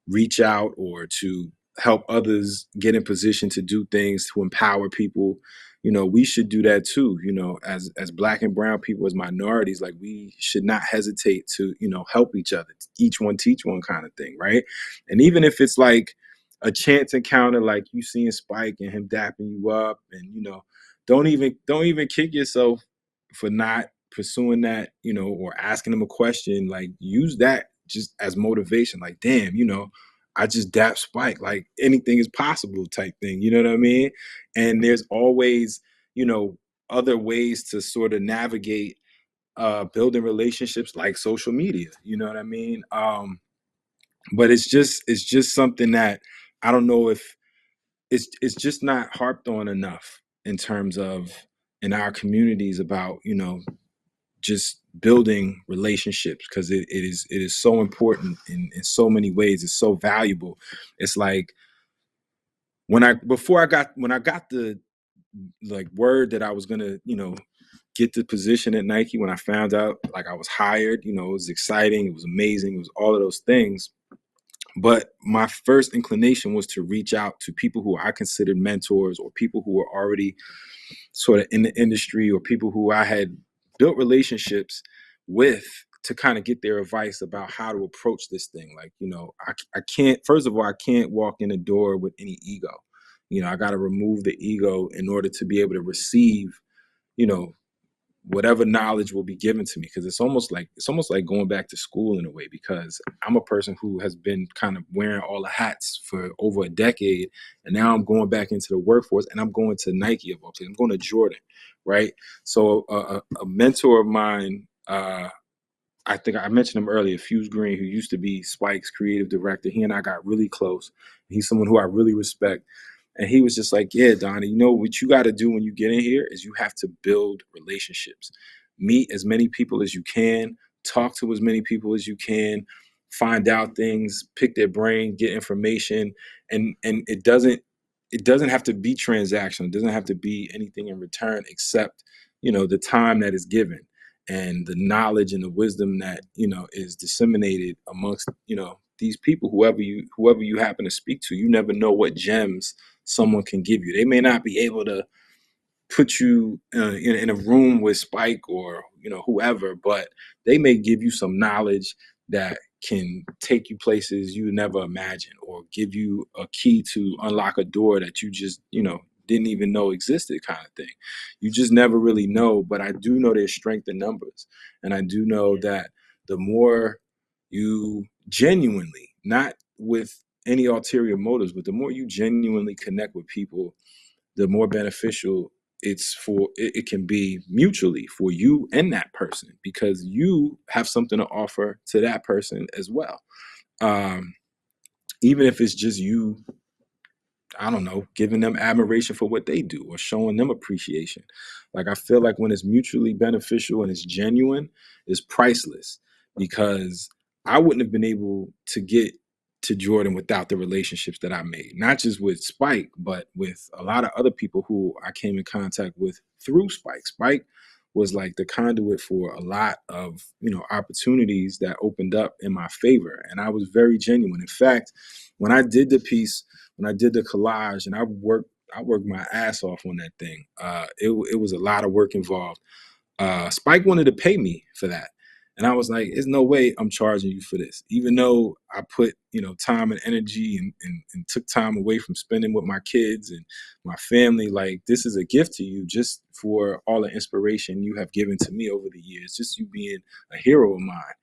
reach out or to help others get in position to do things to empower people. We should do that too, as black and brown people, as minorities. Like, we should not hesitate to help each other, each one teach one kind of thing, right? And even if it's like a chance encounter, like you seeing Spike and him dapping you up, and don't even kick yourself for not pursuing that, or asking them a question. Like, use that just as motivation. Like, damn, I just dap Spike. Like, anything is possible type thing. You know what I mean? And there's always, you know, other ways to sort of navigate building relationships, like social media. You know what I mean? But it's just something that I don't know if it's just not harped on enough in terms of in our communities about, just building relationships, because it is so important in so many ways. It's so valuable. It's like when I got the like word that I was gonna get the position at Nike, when I found out like I was hired, it was exciting, it was amazing, it was all of those things. But my first inclination was to reach out to people who I considered mentors, or people who were already sort of in the industry, or people who I had built relationships with, to kind of get their advice about how to approach this thing. Like, I can't, first of all, I can't walk in the door with any ego. I got to remove the ego in order to be able to receive, you know, whatever knowledge will be given to me, because it's almost like going back to school in a way, because I'm a person who has been kind of wearing all the hats for over a decade, and now I'm going back into the workforce, and I'm going to Nike of all places. I'm going to Jordan, right? So a mentor of mine, I think I mentioned him earlier, Fuse Green, who used to be Spike's creative director. He and I got really close. He's someone who I really respect. And he was just like, yeah, Donnie, what you got to do when you get in here is you have to build relationships. Meet as many people as you can, talk to as many people as you can, find out things, pick their brain, get information. And it doesn't have to be transactional. It doesn't have to be anything in return except, the time that is given, and the knowledge and the wisdom that, is disseminated amongst, these people, whoever you happen to speak to. You never know what gems someone can give you. They may not be able to put you in a room with Spike, or whoever, but they may give you some knowledge that can take you places you never imagined, or give you a key to unlock a door that you just didn't even know existed, kind of thing. You just never really know. But I do know there's strength in numbers, and I do know that the more you genuinely, not with any ulterior motives, but the more you genuinely connect with people, the more beneficial it can be mutually for you and that person, because you have something to offer to that person as well. Um, Even if it's just you, I don't know, giving them admiration for what they do or showing them appreciation. Like, I feel like when it's mutually beneficial and it's genuine, it's priceless, because I wouldn't have been able to get to Jordan without the relationships that I made, not just with Spike, but with a lot of other people who I came in contact with through Spike. Spike was like the conduit for a lot of, opportunities that opened up in my favor. And I was very genuine. In fact, when I did the piece, when I did the collage, and I worked my ass off on that thing. It was a lot of work involved. Spike wanted to pay me for that, and I was like, "There's no way I'm charging you for this." Even though I put time and energy and took time away from spending with my kids and my family, like, this is a gift to you just for all the inspiration you have given to me over the years, just you being a hero of mine.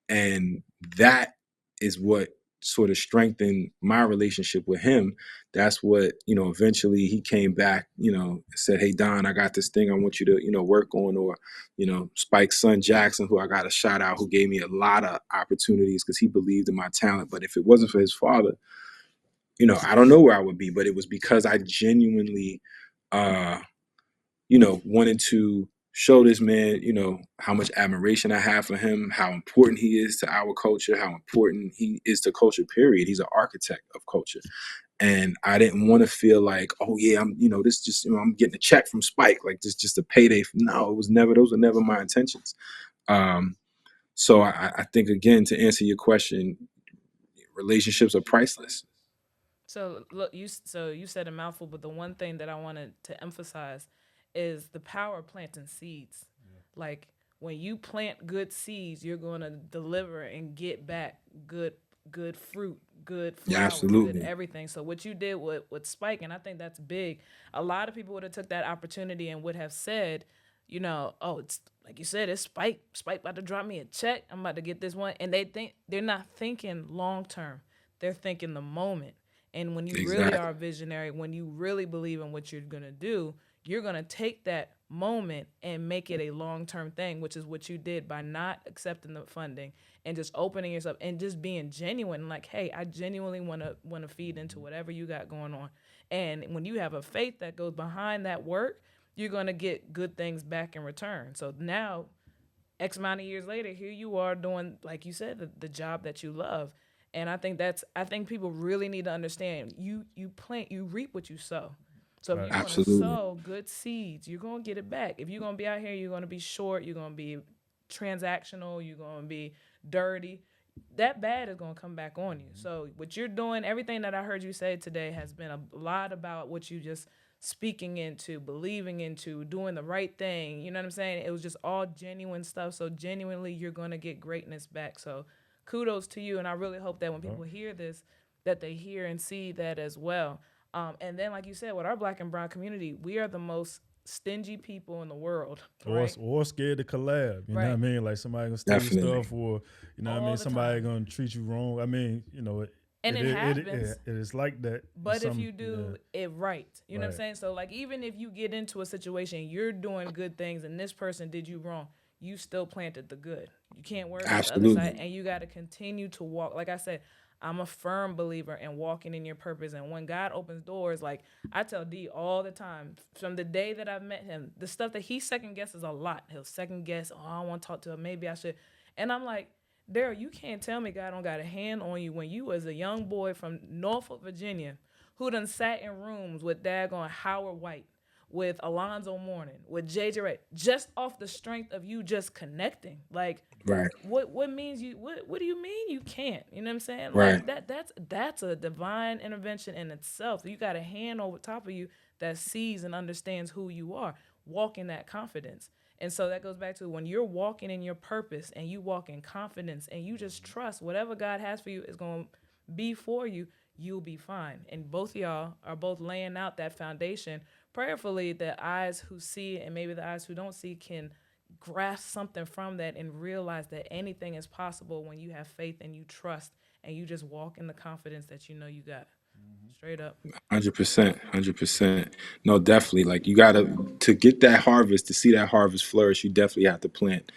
And that is what sort of strengthened my relationship with him. That's what, eventually he came back, and said, "Hey, Don, I got this thing I want you to, work on." Or, Spike's son Jackson, who I got a shout out, who gave me a lot of opportunities because he believed in my talent. But if it wasn't for his father, I don't know where I would be. But it was because I genuinely uh wanted to show this man, how much admiration I have for him, how important he is to our culture, how important he is to culture, period. He's an architect of culture. And I didn't want to feel like, oh yeah, this just, I'm getting a check from Spike, like this just a payday. No, those were never my intentions. Um, so I think, again, to answer your question, relationships are priceless. So look, you said a mouthful, but the one thing that I wanted to emphasize is the power of planting seeds. Like when you plant good seeds, you're going to deliver and get back good fruit, good Yeah, flowers, good absolutely. everything. So what you did with Spike, and I think that's big. A lot of people would have took that opportunity and would have said, oh, it's like you said, it's Spike. Spike about to drop me a check. I'm about to get this one, and they're not thinking long term. They're thinking the moment. And when you really Exactly. are a visionary, when you really believe in what you're gonna do, you're gonna take that moment and make it a long term thing, which is what you did by not accepting the funding and just opening yourself and just being genuine. Like, hey, I genuinely wanna feed into whatever you got going on. And when you have a faith that goes behind that work, you're gonna get good things back in return. So now X amount of years later, here you are doing, like you said, the job that you love. And I think people really need to understand you plant, you reap what you sow. So if Right. you're gonna Absolutely. sow good seeds, you're gonna get it back. If you're gonna be out here, you're gonna be short, you're gonna be transactional, you're gonna be dirty. That bad is gonna come back on you. So what you're doing, everything that I heard you say today has been a lot about what you just speaking into, believing into, doing the right thing. You know what I'm saying? It was just all genuine stuff. So genuinely, you're gonna get greatness back. So kudos to you, and I really hope that when Well, people hear this, that they hear and see that as well. And then, like you said, with our Black and Brown community, we are the most stingy people in the world, or right? or scared to collab. You know what I Right, mean? Like somebody gonna steal your Definitely. stuff, or all the somebody time. gonna treat you wrong. I mean, And it happens. it is like that. But if Some you yeah, do it right, you know what I'm right. saying? So like even if you get into a situation, you're doing good things and this person did you wrong, you still planted the good. You can't worry about the other side Absolutely. and you got to continue to walk. Like I said, I'm a firm believer in walking in your purpose, and when God opens doors, like I tell D all the time, from the day that I've met him, the stuff that he second guesses a lot. He'll second guess, oh, I don't want to talk to him, maybe I should. And I'm like, Daryl, you can't tell me God don't got a hand on you when you was a young boy from Norfolk, Virginia, who done sat in rooms with daggone Howard White, with Alonzo Mourning, with JJ Ray, just off the strength of you just connecting. Like, Right. what means you what do you mean you can't? You know what I'm saying? Right. Like that's a divine intervention in itself. You got a hand over top of you that sees and understands who you are. Walk in that confidence. And so that goes back to when you're walking in your purpose and you walk in confidence and you just trust whatever God has for you is going to be for you, you'll be fine. And both of y'all are both laying out that foundation. Prayerfully, the eyes who see and maybe the eyes who don't see can grasp something from that and realize that anything is possible when you have faith and you trust and you just walk in the confidence that you know you got. Straight up. 100%, 100%. No, definitely. Like you gotta to get that harvest, to see that harvest flourish, you definitely have to plant,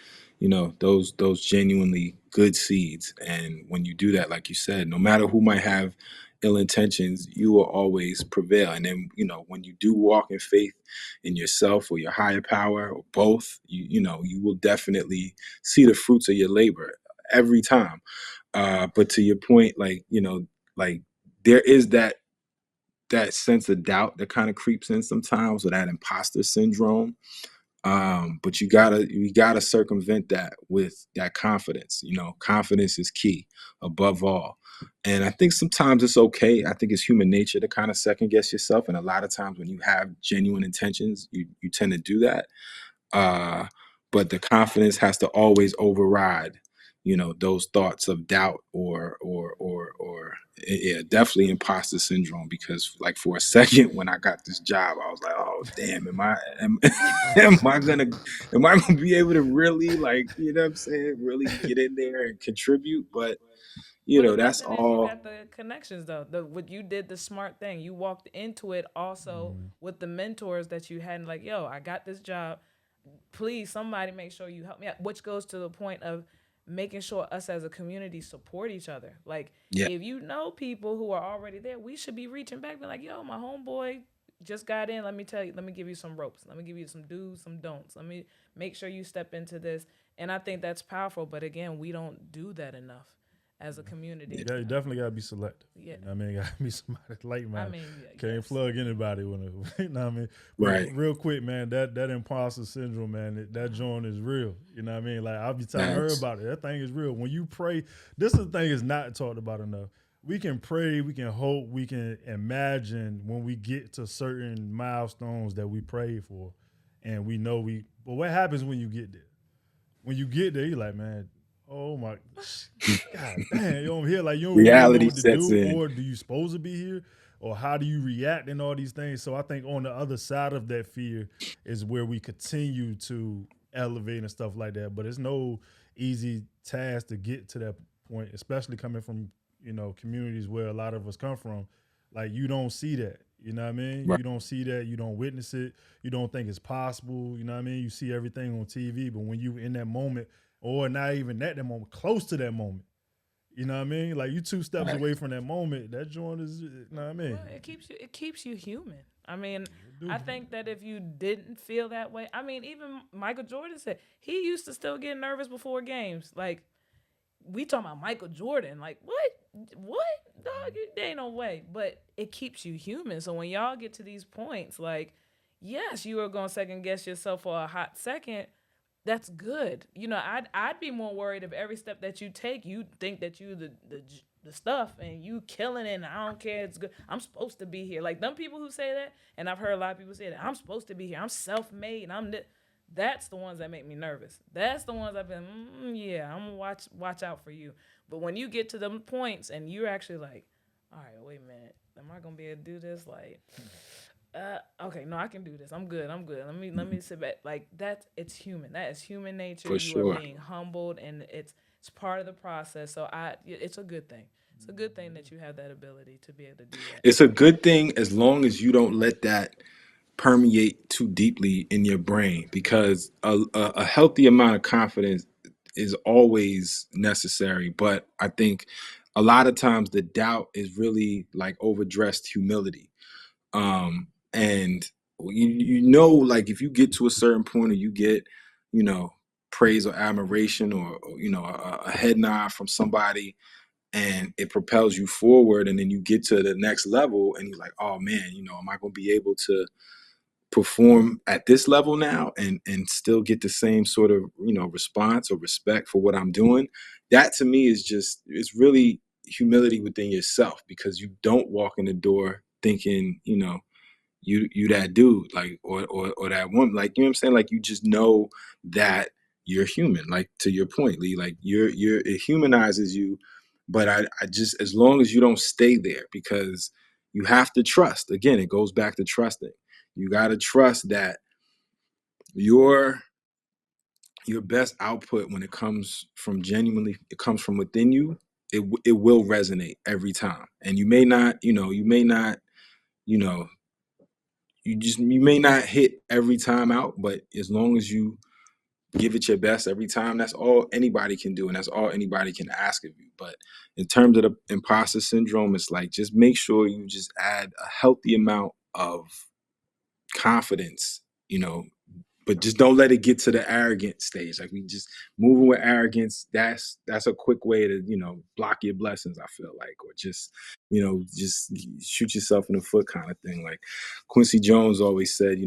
those genuinely good seeds. And when you do that, like you said, no matter who might have ill intentions, you will always prevail. And then, when you do walk in faith in yourself or your higher power or both, you will definitely see the fruits of your labor every time. But to your point, like there is that sense of doubt that kind of creeps in sometimes, or that imposter syndrome. But you gotta circumvent that with that confidence. Confidence is key above all. And I think sometimes it's okay. I think it's human nature to kind of second guess yourself. And a lot of times when you have genuine intentions, you tend to do that. uh, but the confidence has to always override, those thoughts of doubt or yeah, definitely imposter syndrome. Because like for a second when I got this job, I was like, oh damn, am I gonna be able to really, like, what I'm saying, really get in there and contribute? But But the good that's thing is you all. got the connections though. What you did the smart thing. You walked into it also Mm-hmm. with the mentors that you had and like, yo, I got this job. Please somebody make sure you help me out. Which goes to the point of making sure us as a community support each other. Like Yeah. if you know people who are already there, we should be reaching back, be like, yo, my homeboy just got in. Let me tell you, let me give you some ropes. Let me give you some do's, some don'ts. Let me make sure you step into this. And I think that's powerful. But again, we don't do that enough as a You, community. got, you definitely gotta be selective. Yeah. You know what I mean? Gotta be somebody like I man. mean, Can't yes. plug anybody when you know what I mean? But Right. real quick, man, that imposter syndrome, man, that joint is real. You know what I mean? Like I'll be telling her That's about it. That thing is real. When you pray, this is the thing is not talked about enough. We can pray, we can hope, we can imagine when we get to certain milestones that we prayed for, and we know we. But what happens when you get there? When you get there, you're like, man, oh my, god damn, you over here, like you don't really know reality what to sets do, in. or do you supposed to be here, or how do you react and all these things. So I think on the other side of that fear is where we continue to elevate and stuff like that. But it's no easy task to get to that point, especially coming from communities where a lot of us come from. Like you don't see that. You know what I mean? Right. You don't see that. You don't witness it. You don't think it's possible. You know what I mean? You see everything on TV, but when you in that moment, or not even at that moment, close to that moment, you know what I mean? Like you two steps Right. away from that moment, that joint is, you know what I mean? Well, it keeps you human. I mean, Do. I think that if you didn't feel that way, I mean, even Michael Jordan said he used to still get nervous before games. Like we talking about Michael Jordan, like what, dog? There ain't no way. But it keeps you human. So when y'all get to these points, like yes, you are gonna second guess yourself for a hot second. That's good. I'd be more worried if every step that you take, you think that you the stuff and you killing it. And I don't care. It's good. I'm supposed to be here. Like them people who say that, and I've heard a lot of people say that I'm supposed to be here. I'm self made. That's the ones that make me nervous. That's the ones I've been. Yeah, I'm gonna watch out for you. But when you get to them points and you're actually like, all right, wait a minute, am I gonna be able to do this? Like, okay, no, I can do this. I'm good. I'm good. Let me sit back. Like it's human. That is human nature. For You are sure. being humbled, and it's part of the process. So it's a good thing. It's a good thing that you have that ability to be able to do that. It's a good thing as long as you don't let that permeate too deeply in your brain, because a healthy amount of confidence is always necessary. But I think a lot of times the doubt is really like overdressed humility. And like if you get to a certain point, or you get, you know, praise or admiration, or a head nod from somebody, and it propels you forward, and then you get to the next level and you're like, oh man, am I going to be able to perform at this level now and still get the same sort of response or respect for what I'm doing? That to me is just, it's really humility within yourself, because you don't walk in the door thinking you that dude, like, or that woman, like, what I'm saying, like, you just know that you're human, like, to your point, Lee, like, it humanizes you. But I just, as long as you don't stay there, because you have to trust, again, it goes back to trusting. You got to trust that your your best output, when it comes from genuinely, it comes from within you, it will resonate every time. And you may not, you know, you may not hit every time out, but as long as you give it your best every time, that's all anybody can do, and that's all anybody can ask of you. But in terms of the imposter syndrome, it's like just make sure you just add a healthy amount of confidence, but just don't let it get to the arrogant stage. Like we just moving with arrogance, that's a quick way to, block your blessings, I feel like, or just shoot yourself in the foot kind of thing. Like Quincy Jones always said,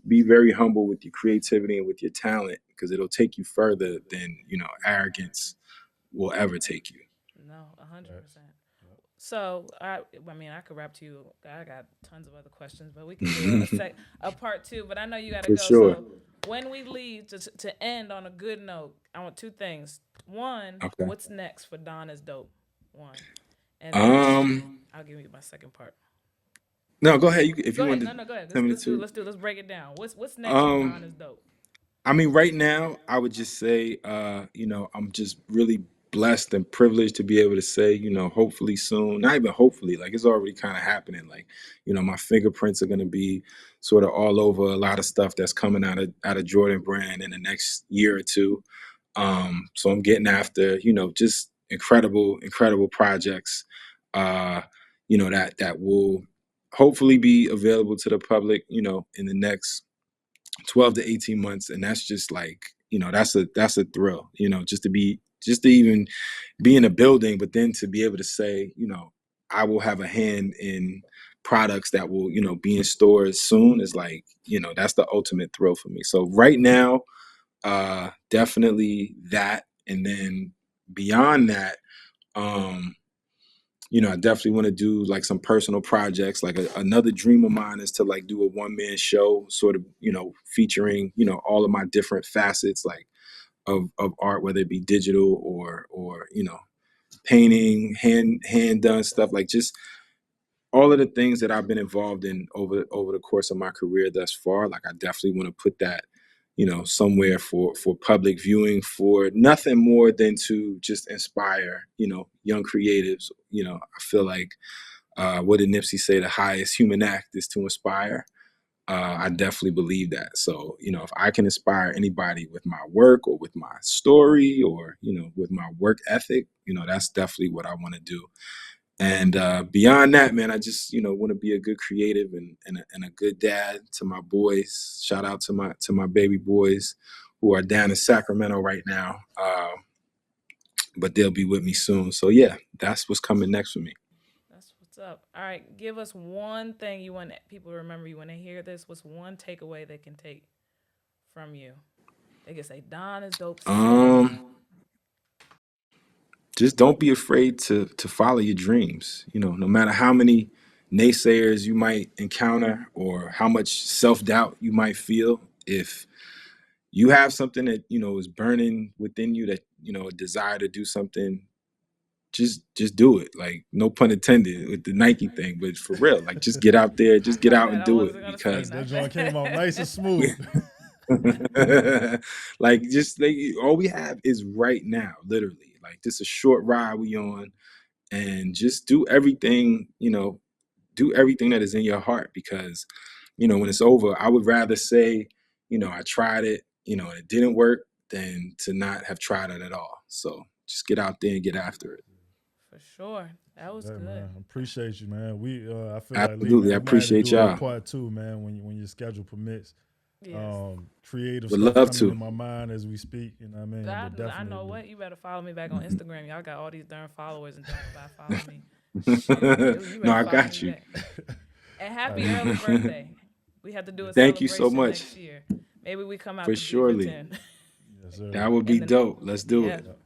be very humble with your creativity and with your talent, because it'll take you further than, arrogance will ever take you. No, 100%. Facts. Yep. So I mean, I could wrap to you. I got tons of other questions, but we can do a part two. But I know you got to For go. sure. So when we leave to end on a good note, I want two things. One, Okay. what's next for DonisDope? One, and then Um, I'll give you my second part. no, go ahead. If Go you ahead. want No, to no, go ahead. tell me the Let's do two. let's break it down. What's next for Um, DonisDope? I mean, right now, I would just say, I'm just really blessed and privileged to be able to say, hopefully soon, not even hopefully, like it's already kind of happening. Like, my fingerprints are going to be sort of all over a lot of stuff that's coming out of Jordan Brand in the next year or two. So I'm getting after, just incredible projects, uh, that will hopefully be available to the public, in the next 12 to 18 months. And that's just like, that's a thrill, just to even be in a building, but then to be able to say, I will have a hand in products that will, be in stores soon, is like, that's the ultimate thrill for me. So right now, definitely that. And then beyond that, um, I definitely want to do like some personal projects. Like another dream of mine is to like do a one-man show, sort of, featuring, all of my different facets, like of art, whether it be digital or painting, hand done stuff, like just all of the things that I've been involved in over the course of my career thus far. Like I definitely want to put that, somewhere for public viewing, for nothing more than to just inspire, young creatives. I feel like, what did Nipsey say? The highest human act is to inspire. I definitely believe that. So, if I can inspire anybody with my work or with my story or, with my work ethic, that's definitely what I want to do. And beyond that, man, I just, want to be a good creative and a good dad to my boys. Shout out to my baby boys who are down in Sacramento right now. But they'll be with me soon. So yeah, that's what's coming next for me. That's what's up. All right, give us one thing you want people to remember you when they hear this. What's one takeaway they can take from you? They can say, DonisDope said. Um, just don't be afraid to follow your dreams. No matter how many naysayers you might encounter or how much self-doubt you might feel, if you have something that is burning within you, that a desire to do something, just do it. Like, no pun intended with the Nike thing, but for real, like just get out there, I just get caught out that. and I do it, wasn't gonna say because That joint came out nice and we, smooth. like, just like, all we have is right now, literally. Like, this is a short ride we on, and just do everything that is in your heart, because when it's over, I would rather say, I tried it, and it didn't work, than to not have tried it at all. So just get out there and get after it. for sure. That was Hey good. man, appreciate you, man. I feel like Lee, Absolutely. man, I we might have to appreciate do a y'all. part two, man, when your schedule permits. Yes. Creative Would stuff love coming to. in my mind as we speak. You know what I mean? But I know definitely. what. You better follow me back on Instagram. Y'all got all these darn followers and don't nobody follow me. Shit. You No, better I follow me got you. back. And All happy right. early birthday. We have to do a Thank you so celebration much. next year. Maybe we come out For to surely. Beaverton. Yes, sir. That would be And then, dope. Let's do yeah. it. Yep.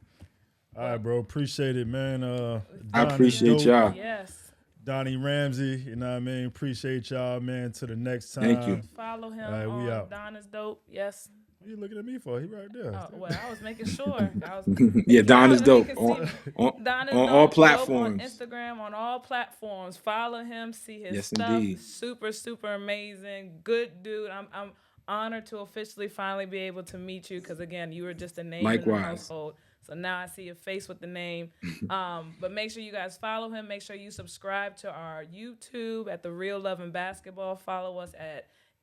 All right, Well, bro. Appreciate it, man. I thank Don is you. appreciate dope. y'all. Yes. Donnie Ramsey, you know what I mean? Appreciate y'all, man. To the next Thank you. time. Follow him All right, we on out. DonisDope. Yes. What are you looking at me for? He right there. Well, I was making sure. I was Yeah, making Don sure is that he dope could see on me. on, Don is on all dope on platforms. Instagram, on all platforms. Follow him, see his Yes, stuff. indeed. Super, super amazing. Good dude. I'm honored to officially finally be able to meet you because, again, you were just a name in the Likewise. household. So now I see your face with the name. But make sure you guys follow him. Make sure you subscribe to our YouTube at The Real Love and Basketball. Follow us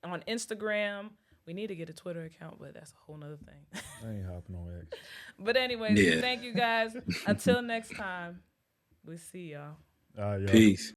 on Instagram. We need to get a Twitter account, but that's a whole nother thing. I ain't hopping on X. But anyways, Yeah. thank you guys. Until next time, we see y'all. All right, y'all. Peace.